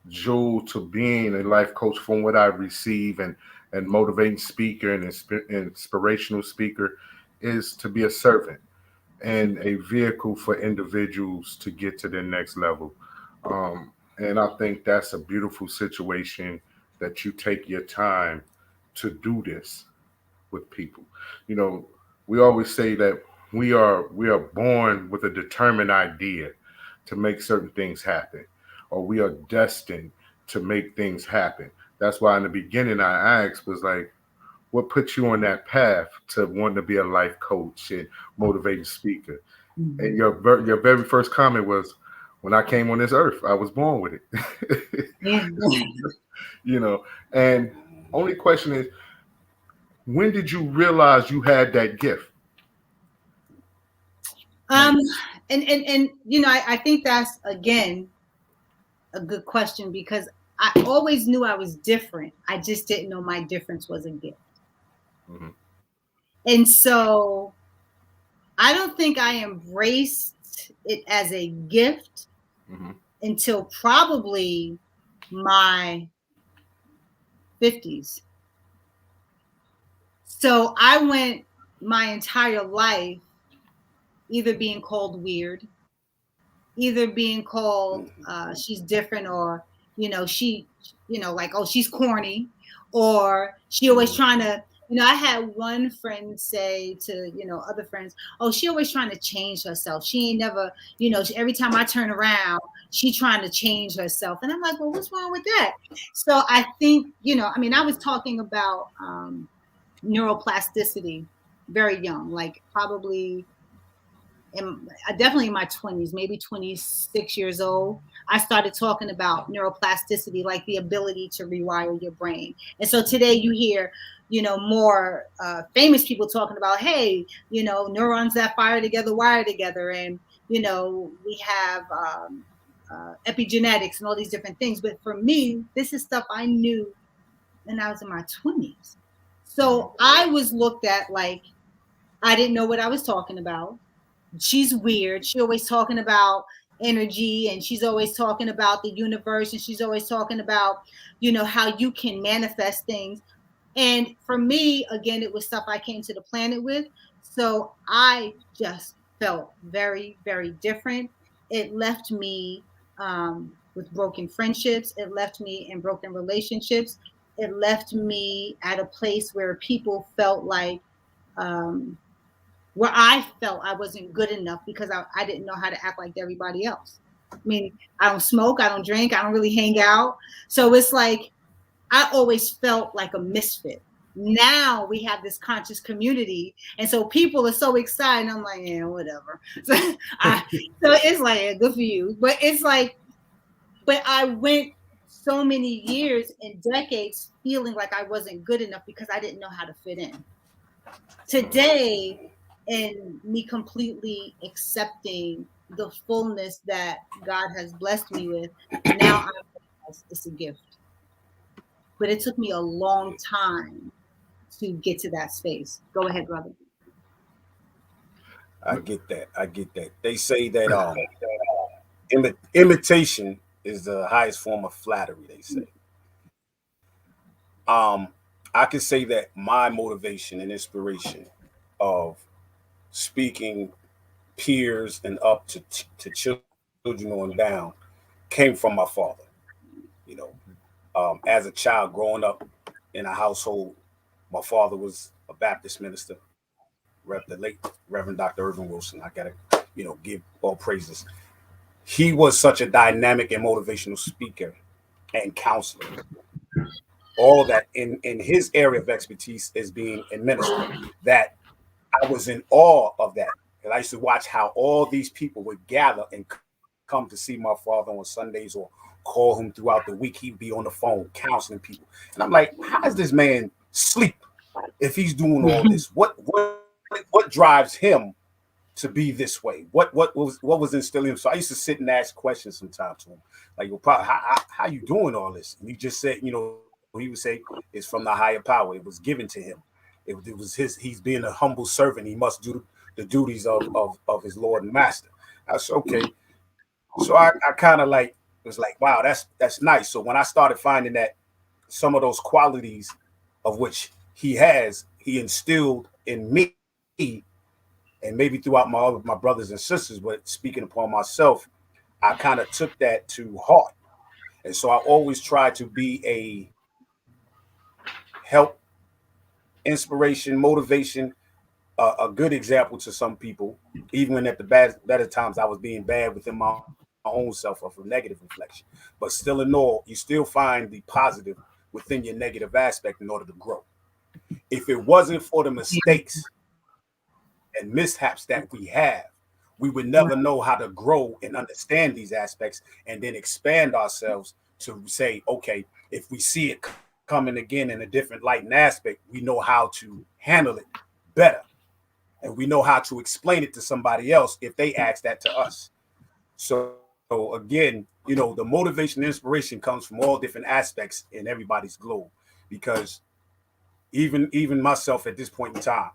jewel to being a life coach, from what I receive and motivating speaker and inspirational speaker, is to be a servant and a vehicle for individuals to get to their next level. And I think that's a beautiful situation, that you take your time to do this with people. You know, we always say that we are born with a determined idea to make certain things happen, or we are destined to make things happen. That's why in the beginning I asked was like, what put you on that path to want to be a life coach and motivating speaker? Mm-hmm. And your very first comment was, when I came on this earth, I was born with it. Yeah. You know, and only question is, when did you realize you had that gift? And you know, I think that's, again, a good question, because I always knew I was different. I just didn't know my difference was a gift. Mm-hmm. And so I don't think I embraced it as a gift until probably my 50s. So I went my entire life either being called weird, either being called she's different, or, you know, she, you know, like, oh, she's corny, or she always trying to, you know, I had one friend say to, you know, other friends, oh, she always trying to change herself. She ain't never, you know, every time I turn around, she trying to change herself. And I'm like, well, what's wrong with that? So I think, you know, I mean, I was talking about neuroplasticity very young, like probably definitely in my 20s, maybe 26 years old. I started talking about neuroplasticity, like the ability to rewire your brain. And so today you hear, you know, more famous people talking about, hey, you know, neurons that fire together wire together, and, you know, we have epigenetics and all these different things. But for me, this is stuff I knew when I was in my 20s. So I was looked at like I didn't know what I was talking about. She's weird. She always talking about energy, and she's always talking about the universe, and she's always talking about, you know, how you can manifest things. And for me, again, it was stuff I came to the planet with. So I just felt very, very different. It left me with broken friendships. It left me in broken relationships. It left me at a place where people felt like, where I felt I wasn't good enough because I didn't know how to act like everybody else. I mean, I don't smoke, I don't drink, I don't really hang out. So it's like, I always felt like a misfit. Now we have this conscious community, and so people are so excited. I'm like, yeah, whatever. So it's like, yeah, good for you. But it's like, but I went so many years and decades feeling like I wasn't good enough because I didn't know how to fit in. Today, and me completely accepting the fullness that God has blessed me with, now I realize it's a gift. But it took me a long time to get to that space. Go ahead, brother. I get that. They say that imitation is the highest form of flattery, they say. I can say that my motivation and inspiration of speaking peers and up to children on down came from my father. You know, as a child growing up in a household, my father was a Baptist minister, the late Reverend Dr. Irvin Wilson. I gotta, you know, give all praises. He was such a dynamic and motivational speaker and counselor. All that in his area of expertise is being a minister, that I was in awe of that. And I used to watch how all these people would gather and come to see my father on Sundays or call him throughout the week. He'd be on the phone counseling people. And I'm like, how does this man sleep if he's doing all this? What drives him to be this way? What was instilling him? So I used to sit and ask questions sometimes to him. Like, well, how you doing all this? And he just said, you know, he would say, it's from the higher power. It was given to him. It was he's being a humble servant. He must do the duties of his Lord and Master. I said, okay. So I kind of like was like, wow, that's nice. So when I started finding that some of those qualities of which he instilled in me, and maybe throughout my brothers and sisters, but speaking upon myself, I kind of took that to heart. And so I always tried to be a help, inspiration, motivation, a good example to some people, even when at the better times I was being bad within my own self of a negative reflection. But still in all, you still find the positive within your negative aspect in order to grow. If it wasn't for the mistakes and mishaps that we have, we would never know how to grow and understand these aspects and then expand ourselves to say, okay, if we see it coming again in a different light and aspect, we know how to handle it better. And we know how to explain it to somebody else if they ask that to us. So again, the motivation and inspiration comes from all different aspects in everybody's globe, because even myself at this point in time,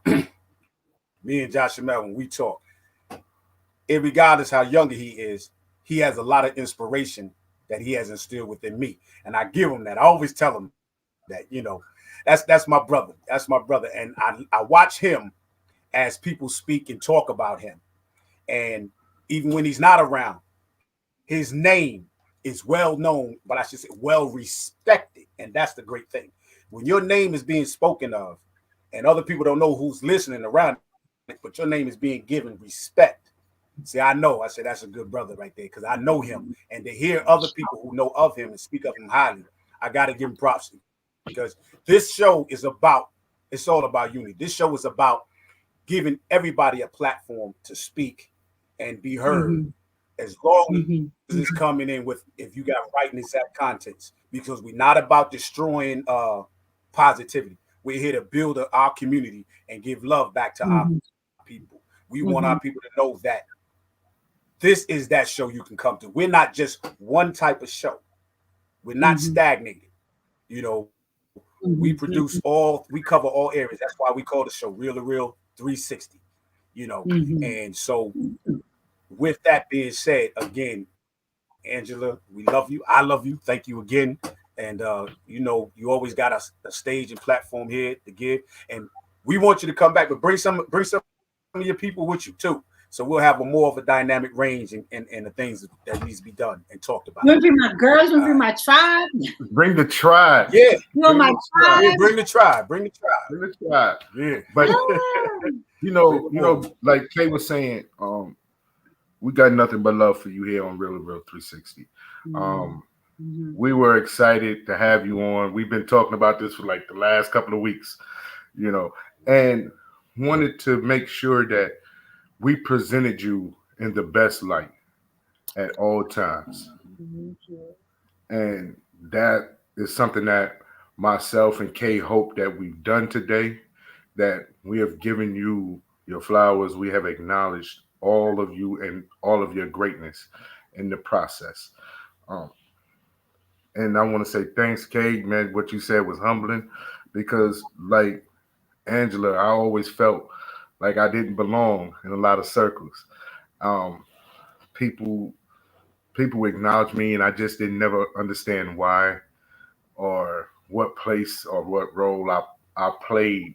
me and Josh Jamel, when we talk, regardless how younger he is, he has a lot of inspiration that he has instilled within me. And I give him that. I always tell him that, that's my brother. That's my brother. And I watch him as people speak and talk about him. And even when he's not around, his name is well known, but I should say well respected. And that's the great thing. When your name is being spoken of and other people don't know who's listening around it, but your name is being given respect. See, I said that's a good brother right there, because I know him. And to hear other people who know of him and speak of him highly, I got to give him props, because this show is it's all about unity. This show is about giving everybody a platform to speak and be heard, as long as it's coming in with, if you got right and exact contents, because we're not about destroying positivity. We're here to build our community and give love back to our people. We want our people to know that this is that show you can come to. We're not just one type of show. We're not stagnated. We we cover all areas. That's why we call the show Real to Real 360. And so with that being said, again, Angela, we love you. I love you. Thank you again. And you always got a stage and platform here to give. And we want you to come back, but bring some of your people with you too. So we'll have more of a dynamic range and the things that needs to be done and talked about. You want to bring my girls? You want to bring my tribe? Bring the tribe. Yeah. You want my tribe? Yeah, bring the tribe. Bring the tribe. Bring the tribe. Yeah. But like Kay was saying, we got nothing but love for you here on Real 360. We were excited to have you on. We've been talking about this for like the last couple of weeks, and wanted to make sure that we presented you in the best light at all times. And that is something that myself and Kay hope that we've done today, that we have given you your flowers. We have acknowledged all of you and all of your greatness in the process. And I want to say thanks, Kay, man. What you said was humbling, because like Angela, I always felt like I didn't belong in a lot of circles. People acknowledge me, and I just didn't never understand why or what place or what role I played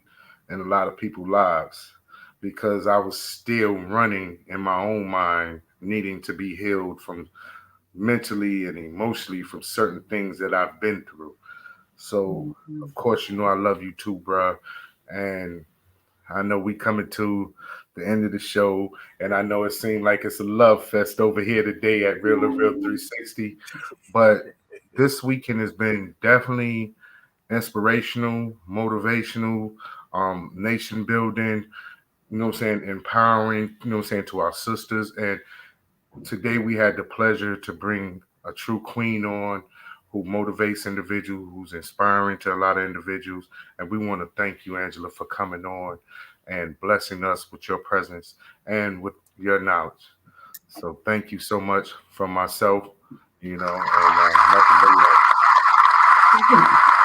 in a lot of people's lives, because I was still running in my own mind, needing to be healed from mentally and emotionally from certain things that I've been through. So, of course, I love you too, bro. And I know we coming to the end of the show, and I know it seemed like it's a love fest over here today at Real to Real 360, but this weekend has been definitely inspirational, motivational, nation building, empowering, to our sisters. And today we had the pleasure to bring a true queen on who motivates individuals, who's inspiring to a lot of individuals. And we want to thank you, Angela, for coming on and blessing us with your presence and with your knowledge. So thank you so much from myself, and nothing but love.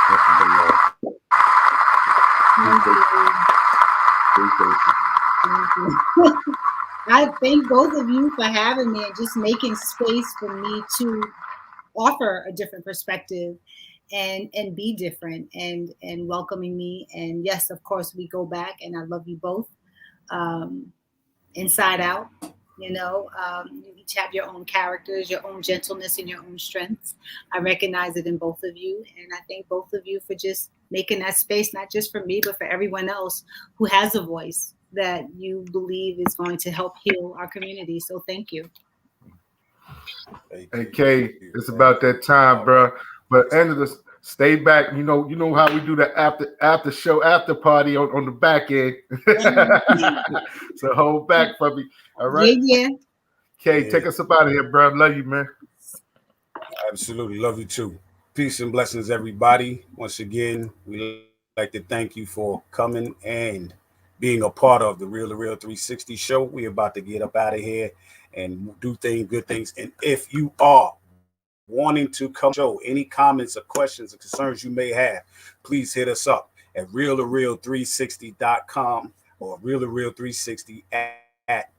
Nothing but love. I thank both of you for having me and just making space for me to offer a different perspective and be different and welcoming me. And yes, of course, we go back, and I love you both inside out. You each have your own characters, your own gentleness, and your own strengths. I recognize it in both of you. And I thank both of you for just making that space, not just for me, but for everyone else who has a voice that you believe is going to help heal our community. So thank you. Hey, Kay, it's about that time, bro. But Stay back. You know how we do the after show after party on the back end. So hold back for me. All right. Yeah. Okay, take us up out of here, bro. Love you, man. Absolutely. Love you too. Peace and blessings, everybody. Once again, we like to thank you for coming and being a part of the Real 360 show. We're about to get up out of here and do good things. And if you are wanting to come show any comments or questions or concerns you may have, please hit us up at realreal360.com or realreal360 at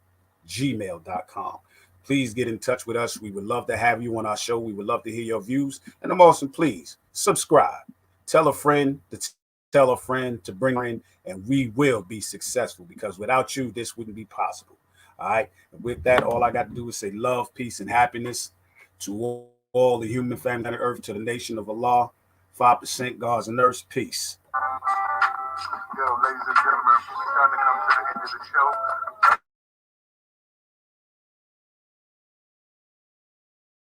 gmail.com. Please get in touch with us. We would love to have you on our show. We would love to hear your views. And also, please subscribe. Tell a friend to tell a friend to bring in, and we will be successful, because without you, this wouldn't be possible. All right. And with that, all I got to do is say love, peace, and happiness to all the human family on earth, to the nation of Allah, 5% gods and earth. Peace. Yo, ladies and gentlemen, we're starting to come to the end of the show.